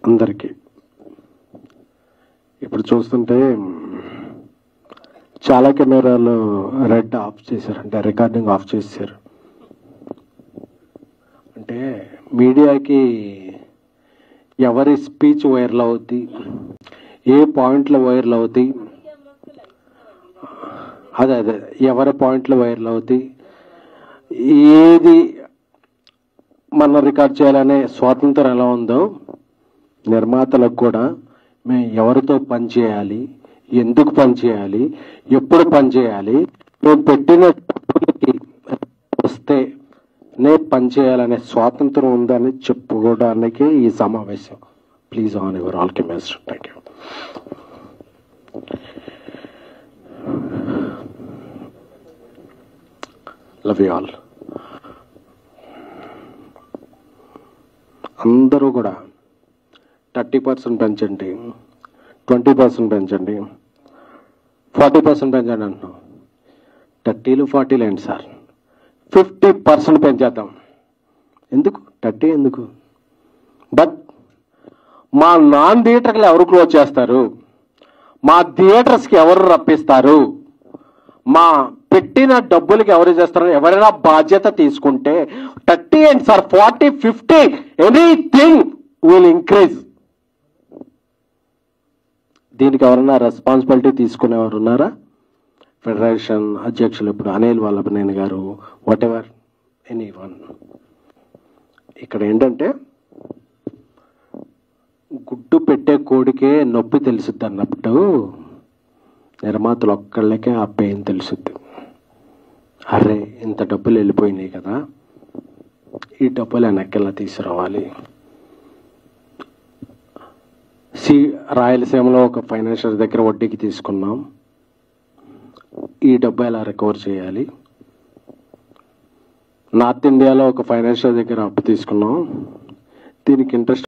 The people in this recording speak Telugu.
అందరికీ ఇప్పుడు చూస్తుంటే చాలా కెమెరాలు రెడ్ ఆఫ్ చేశారు, అంటే రికార్డింగ్ ఆఫ్ చేశారు. అంటే మీడియాకి ఎవరి స్పీచ్ వైరల్ అవుద్ది, ఏ పాయింట్లు వైరల్ అవుతాయి, అదే ఎవరి పాయింట్లు వైరల్ అవుతాయి, ఏది మనం రికార్డ్ చేయాలనే స్వాతంత్రం ఎలా ఉందో నిర్మాతలకు కూడా మేము ఎవరితో పని చేయాలి, ఎందుకు పని చేయాలి, ఎప్పుడు పని చేయాలి, మేము పెట్టిన వస్తే పని చేయాలనే స్వాతంత్రం ఉందని చెప్పుకోవడానికి ఈ సమావేశం. Please on your all cameras. Thank you. Love you all. అందరూ కూడా 30% పెంచండి, 20% పెంచండి, 40% పెంచండి అంటున్నాం. 30లు 40లు ఏంటి సార్, 50% పెంచేద్దాం. ఎందుకు 30 ఎందుకు? బట్ మా నాన్ థియేటర్లు ఎవరు క్లోజ్ చేస్తారు, మా థియేటర్స్కి ఎవరు రప్పిస్తారు, మా పెట్టిన డబ్బులకి ఎవరు చేస్తారు, ఎవరైనా బాధ్యత తీసుకుంటే 30 ఏంటి సార్, 40, 50 ఎనీథింగ్ విల్ ఇంక్రీజ్. దీనికి ఎవరైనా రెస్పాన్సిబిలిటీ తీసుకునేవారు ఉన్నారా? ఫెడరేషన్ అధ్యక్షులు ఇప్పుడు అనిల్ వల్లభనేని గారు, వాట్ ఎవర్ ఎనీ వన్. ఇక్కడ ఏంటంటే గుడ్డు పెట్టే కోడికే నొప్పి తెలుసుద్ది అన్నప్పుడు నిర్మాతలు ఒక్కళ్ళకే ఆ పెయిన్ తెలుసుద్ది. అరే ఇంత డబ్బులు వెళ్ళిపోయినాయి కదా, ఈ డబ్బులు వెనక్కిలా తీసుకురావాలి. రాయలసీమలో ఒక ఫైనాన్షియల్ దగ్గర వడ్డీకి తీసుకున్నాం, ఈ డబ్బు ఎలా రికవర్ చేయాలి. నార్త్ ఇండియాలో ఒక ఫైనాన్షియల్ దగ్గర అప్పు తీసుకున్నాం, దీనికి ఇంట్రెస్ట్